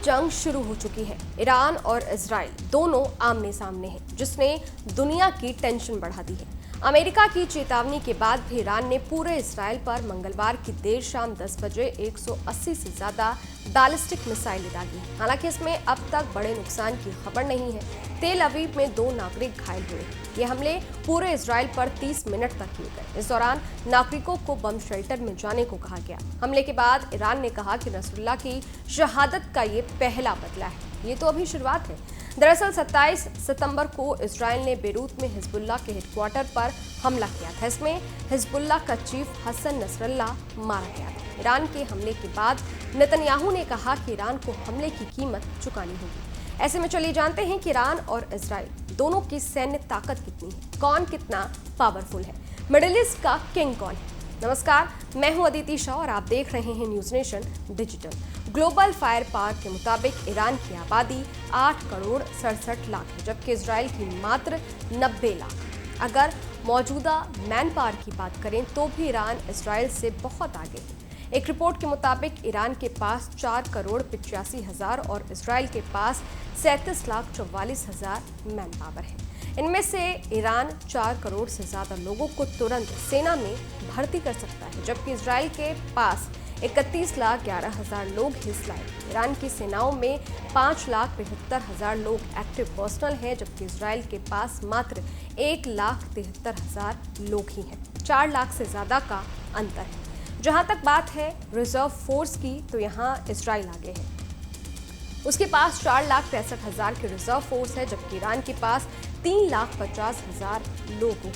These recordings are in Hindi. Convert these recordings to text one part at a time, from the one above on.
जंग शुरू हो चुकी है। ईरान और इजराइल दोनों आमने सामने हैं, जिसने दुनिया की टेंशन बढ़ा दी है। अमेरिका की चेतावनी के बाद भी ईरान ने पूरे इजराइल पर मंगलवार की देर शाम 10 बजे 180 से ज्यादा बैलिस्टिक मिसाइलें दागी। हालांकि इसमें अब तक बड़े नुकसान की खबर नहीं है। तेल अवीव में 2 नागरिक घायल हुए। ये हमले पूरे इजराइल पर 30 मिनट तक किए गए। इस दौरान नागरिकों को बम शेल्टर में जाने को कहा गया। हमले के बाद ईरान ने कहा कि नसरुल्लाह की शहादत का ये पहला बदला है। ये तो अभी शुरुआत है। दरअसल 27 सितंबर को इजराइल ने बेरूत में हिजबुल्लाह के हेडक्वार्टर पर हमला किया था। इसमें हिजबुल्लाह का चीफ हसन नसरल्लाह मारा गया था। ईरान के हमले के बाद नेतन्याहू ने कहा कि ईरान को हमले की कीमत चुकानी होगी। ऐसे में चलिए जानते हैं कि ईरान और इजराइल दोनों की सैन्य ताकत कितनी है, कौन कितना पावरफुल है, मिडिल ईस्ट का किंग कौन है। नमस्कार, मैं हूं अदिति शाह और आप देख रहे हैं news nation digital. Global fire power के मुताबिक ईरान की आबादी 8 करोड़ 67 लाख है, जबकि इजराइल की मात्र 90 लाख। अगर मौजूदा मैन पावर की बात करें तो भी ईरान इजराइल से बहुत आगे है। एक रिपोर्ट के मुताबिक ईरान के पास 4 करोड़ 85 हजार और इजराइल के पास 37 लाख 44 हजार मैन पावर है। इनमें से ईरान 4 करोड़ से ज्यादा लोगों को तुरंत सेना में भर्ती कर सकता है, जबकि इजराइल के पास 31 लाख 11 हजार लोग हिस्सा लेंगे। ईरान की सेनाओं में 5 लाख 75 हजार लोग एक्टिव पर्सनल हैं, जबकि इजराइल के पास मात्र 1 लाख 73 हजार लोग ही हैं। 4 लाख से ज्यादा का अंतर है। जहां तक बात है रिजर्व फोर्स की, तो यहां इजराइल आगे है। उसके पास 4 लाख 63 हजार की रिजर्व फोर्स है, जबकि ईरान के पास 3 लाख 50 हजार लोग हैं।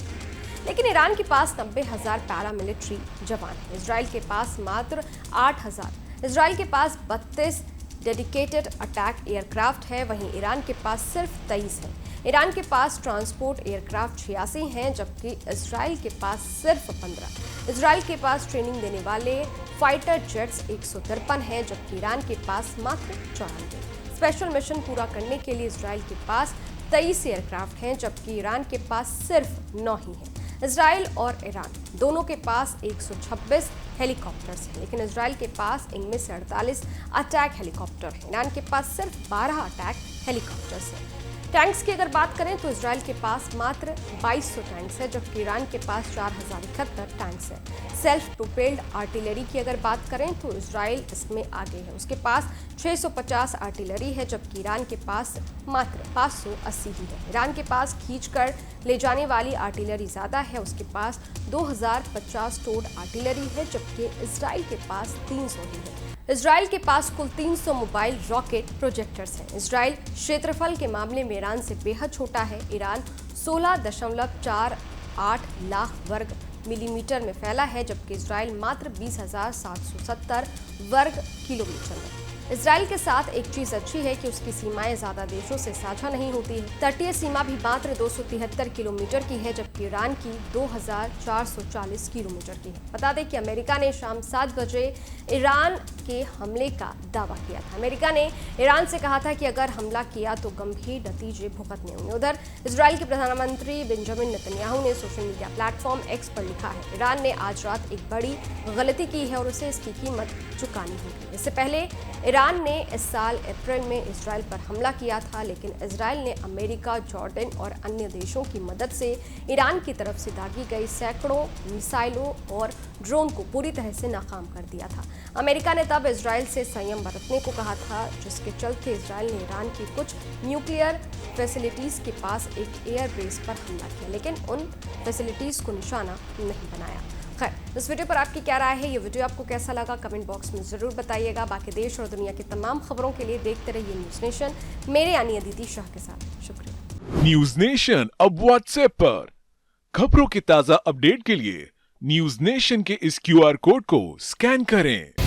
लेकिन ईरान के पास 90 हजार पैरामिलिट्री जवान है। इजराइल के पास मात्र 8 हजार। इजराइल के पास 32 डेडिकेटेड अटैक एयरक्राफ्ट है, वहीं ईरान के पास सिर्फ 23 है। ईरान के पास ट्रांसपोर्ट एयरक्राफ्ट 86 हैं, जबकि इजराइल के पास सिर्फ 15। इजराइल के पास ट्रेनिंग देने वाले फाइटर जेट्स 153 हैं, जबकि ईरान के पास मात्र 94। स्पेशल मिशन पूरा करने के लिए इजराइल के पास 23 एयरक्राफ्ट हैं, जबकि ईरान के पास सिर्फ 9 ही हैं। इजराइल और ईरान दोनों के पास 126 हेलीकॉप्टर्स हैं, लेकिन इजराइल के पास इनमें से 48 अटैक हेलीकॉप्टर हैं। ईरान के पास सिर्फ 12 अटैक हेलीकॉप्टर्स हैं। टैंक्स की अगर बात करें तो इजराइल के पास मात्र 2200 टैंक्स है, जबकि ईरान के पास 4071 टैंक्स है। सेल्फ प्रोपेल्ड आर्टिलरी की अगर बात करें तो इजराइल इसमें आगे है। उसके पास 650 आर्टिलरी है, जबकि ईरान के पास मात्र 580 ही है। ईरान के पास खींचकर ले जाने वाली आर्टिलरी ज्यादा है। उसके पास 2050 टोड आर्टिलरी है, जबकि इजराइल के पास 300 ही है। इजराइल के पास कुल 300 मोबाइल रॉकेट प्रोजेक्टर्स हैं। इजराइल क्षेत्रफल के मामले में ईरान से बेहद छोटा है। ईरान 16.48 लाख वर्ग मिलीमीटर में फैला है, जबकि इजराइल मात्र 20,770 वर्ग किलोमीटर में। इजराइल के साथ एक चीज अच्छी है कि उसकी सीमाएं ज्यादा देशों से साझा नहीं होती है। तटीय सीमा भी मात्र 273 किलोमीटर की है, जबकि ईरान की 2440 किलोमीटर की है। बता दें कि अमेरिका ने शाम 7 बजे ईरान के हमले का दावा किया था। अमेरिका ने ईरान से कहा था कि अगर हमला किया तो गंभीर नतीजे भुगतने होंगे। उधर इजराइल के प्रधानमंत्री बेंजामिन नेतन्याहू ने सोशल मीडिया प्लेटफॉर्म एक्स पर लिखा है, ईरान ने आज रात एक बड़ी गलती की है और उसे इसकी कीमत चुकानी होगी। इससे पहले ईरान ने इस साल अप्रैल में इजराइल पर हमला किया था, लेकिन इजराइल ने अमेरिका, जॉर्डन और अन्य देशों की मदद से ईरान की तरफ से दागी गई सैकड़ों मिसाइलों और ड्रोन को पूरी तरह से नाकाम कर दिया था। अमेरिका ने तब इजराइल से संयम बरतने को कहा था, जिसके चलते इजराइल ने ईरान की कुछ न्यूक्लियर फैसिलिटीज के पास एक एयर बेस पर हमला किया, लेकिन उन फैसिलिटीज को निशाना नहीं बनाया। खैर, इस वीडियो पर आपकी क्या राय है? ये वीडियो आपको कैसा लगा? कमेंट बॉक्स में जरूर बताइएगा। बाकी देश और दुनिया की तमाम खबरों के लिए देखते रहिए न्यूज नेशन, मेरे यानी अदिति शाह के साथ। शुक्रिया। न्यूज नेशन अब व्हाट्सएप पर खबरों की ताजा अपडेट के लिए न्यूज नेशन के इस QR कोड को स्कैन करें।